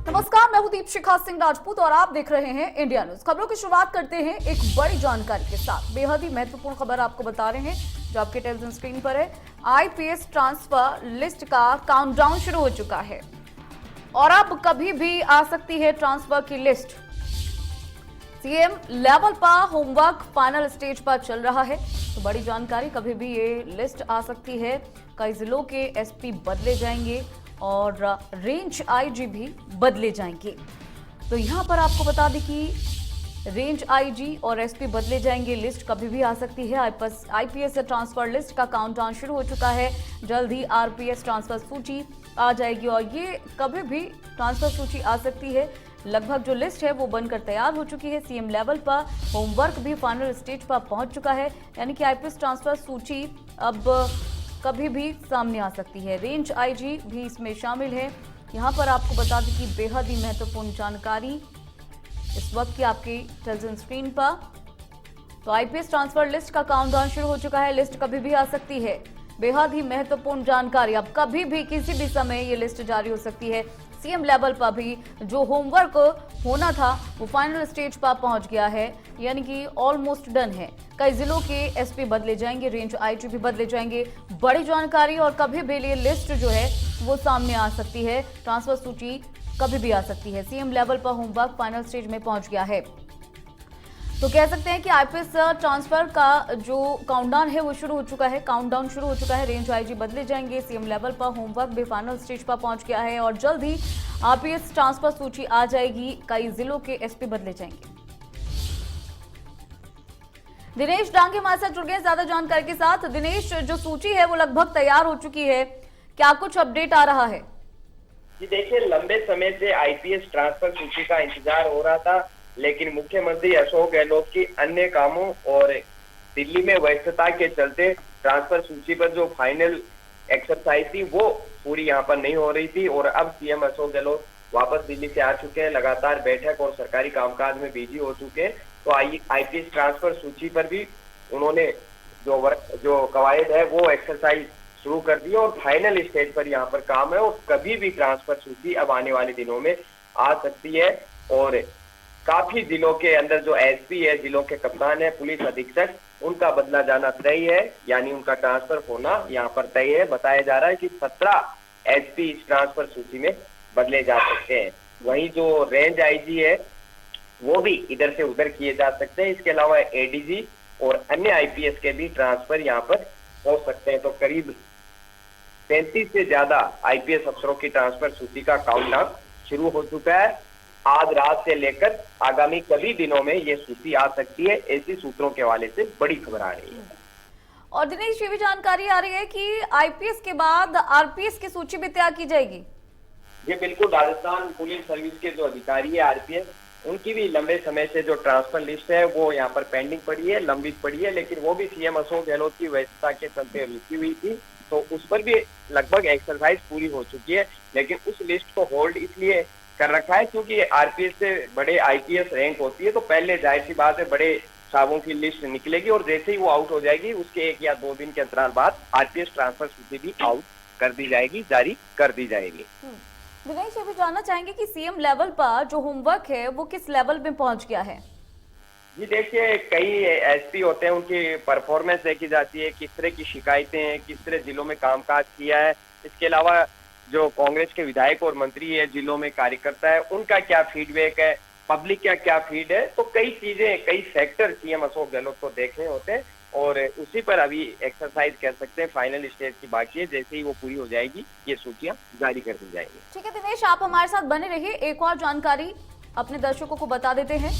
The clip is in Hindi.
नमस्कार, मैं हूं दीपशिखा सिंह राजपूत और आप देख रहे हैं इंडिया न्यूज। खबरों की शुरुआत करते हैं एक बड़ी जानकारी के साथ। बेहद ही महत्वपूर्ण खबर आपको बता रहे हैं जो आपके टेलीविजन स्क्रीन पर है। आईपीएस ट्रांसफर लिस्ट का काउंटडाउन शुरू हो चुका है और अब कभी भी आ सकती है ट्रांसफर की लिस्ट। सीएम लेवल पर होमवर्क फाइनल स्टेज पर चल रहा है, तो बड़ी जानकारी, कभी भी ये लिस्ट आ सकती है। कई जिलों के एसपी बदले जाएंगे और रेंज आईजी भी बदले जाएंगे। तो यहां पर आपको बता दें कि रेंज आईजी और एसपी बदले जाएंगे, लिस्ट कभी भी आ सकती है। आईपीएस ट्रांसफर लिस्ट का काउंटडाउन शुरू हो चुका है। जल्द ही आरपीएस ट्रांसफर सूची आ जाएगी और ये कभी भी ट्रांसफर सूची आ सकती है। लगभग जो लिस्ट है वो बनकर तैयार हो चुकी है। सीएम लेवल पर होमवर्क भी फाइनल स्टेज पर पहुंच चुका है, यानी कि आईपीएस ट्रांसफर सूची अब कभी भी सामने आ सकती है। रेंज आईजी भी इसमें शामिल है। यहां पर आपको बता दें कि बेहद ही महत्वपूर्ण जानकारी इस वक्त की आपकी टेलीविजन स्क्रीन पर। तो आईपीएस ट्रांसफर लिस्ट का काउंटडाउन शुरू हो चुका है। लिस्ट कभी भी आ सकती है। बेहद ही महत्वपूर्ण जानकारी, अब कभी भी किसी भी समय ये लिस्ट जारी हो सकती है। सीएम लेवल पर भी जो होमवर्क होना था वो फाइनल स्टेज पर पहुंच गया है, यानी कि ऑलमोस्ट डन है। कई जिलों के एसपी बदले जाएंगे, रेंज आईजी भी बदले जाएंगे। बड़ी जानकारी, और कभी भी ये लिस्ट जो है वो सामने आ सकती है। ट्रांसफर सूची कभी भी आ सकती है। सीएम लेवल पर होमवर्क फाइनल स्टेज में पहुंच गया है, तो कह सकते हैं कि आईपीएस ट्रांसफर का जो काउंटडाउन है वो शुरू हो चुका है। काउंटडाउन शुरू हो चुका है। रेंज आईजी बदले जाएंगे। सीएम लेवल पर होमवर्क भी फाइनल स्टेज पर पहुंच गया है और जल्द ही आईपीएस ट्रांसफर सूची आ जाएगी। कई जिलों के एसपी बदले जाएंगे। दिनेश डांगे हमारे साथ जुड़ गए ज्यादा जानकारी के साथ। दिनेश, जो सूची है वो लगभग तैयार हो चुकी है, क्या कुछ अपडेट आ रहा है? जी देखिए, लंबे समय से आईपीएस ट्रांसफर सूची का इंतजार हो रहा था, लेकिन मुख्यमंत्री अशोक गहलोत की अन्य कामों और दिल्ली में व्यस्तता के चलते ट्रांसफर सूची पर जो फाइनल एक्सरसाइज थी वो पूरी यहाँ पर नहीं हो रही थी। और अब सीएम अशोक गहलोत वापस दिल्ली से आ चुके हैं, लगातार बैठक और सरकारी कामकाज में बिजी हो चुके हैं। तो आईपीएस ट्रांसफर सूची पर भी उन्होंने जो कवायद है वो एक्सरसाइज शुरू कर दी और फाइनल स्टेज पर यहाँ पर काम है। और कभी भी ट्रांसफर सूची अब आने वाले दिनों में आ सकती है। और काफी जिलों के अंदर जो एसपी है, जिलों के कप्तान है, पुलिस अधीक्षक, उनका बदला जाना तय है, यानी उनका ट्रांसफर होना यहाँ पर तय है। बताया जा रहा है कि 17 एसपी इस ट्रांसफर सूची में बदले जा सकते हैं। वहीं जो रेंज आईजी है वो भी इधर से उधर किए जा सकते हैं। इसके अलावा एडीजी और अन्य आईपीएस के भी ट्रांसफर यहाँ पर हो सकते हैं। तो करीब 35 से ज्यादा आईपीएस अफसरों की ट्रांसफर सूची का काउंटडाउन शुरू हो चुका है। आज रात से लेकर आगामी कभी दिनों में ये सूची आ सकती है, ऐसी सूत्रों के हवाले से बड़ी खबर आ रही है। और दिनेश, ये भी जानकारी आ रही है कि आईपीएस के बाद आरपीएस की सूची भी तैयार की जाएगी। ये बिल्कुल, राजस्थान पुलिस सर्विस के जो अधिकारी है आरपीएस, उनकी भी लंबे समय से जो ट्रांसफर लिस्ट है वो यहाँ पर पेंडिंग पड़ी है, लंबित पड़ी है, लेकिन वो भी सीएम अशोक गहलोत की व्यस्तता के चलते रुकी हुई थी। तो उस पर भी लगभग एक्सरसाइज पूरी हो चुकी है, लेकिन उस लिस्ट को होल्ड इसलिए कर रखा है क्योंकि आरपीएस से बड़े आईपीएस रैंक होती है। तो पहले जाहिर सी बात है बड़े साहबों की लिस्ट निकलेगी और जैसे ही वो आउट हो जाएगी उसके 1 या 2 दिन के अंतराल बाद आरपीएस ट्रांसफर सूची भी आउट कर दी जाएगी, जारी कर दी जाएगी। दिनेश, ये भी जानना चाहेंगे कि सीएम लेवल पर जो होमवर्क है वो किस लेवल में पहुंच गया है? जी देखिए, कई एसपी होते हैं, उनकी परफॉर्मेंस देखी जाती है, किस तरह की शिकायतें हैं, किस तरह जिलों में कामकाज किया है। इसके अलावा जो कांग्रेस के विधायक और मंत्री है, जिलों में कार्यकर्ता है, उनका क्या फीडबैक है, पब्लिक का क्या फीड है। तो कई चीजें, कई फैक्टर सीएम अशोक गहलोत को देखने होते हैं और उसी पर अभी एक्सरसाइज कह सकते हैं फाइनल स्टेज की बाकी है। जैसे ही वो पूरी हो जाएगी ये सूचियां जारी कर दी जाएंगी। ठीक है दिनेश, आप हमारे साथ बने रहिए। एक और जानकारी अपने दर्शकों को बता देते हैं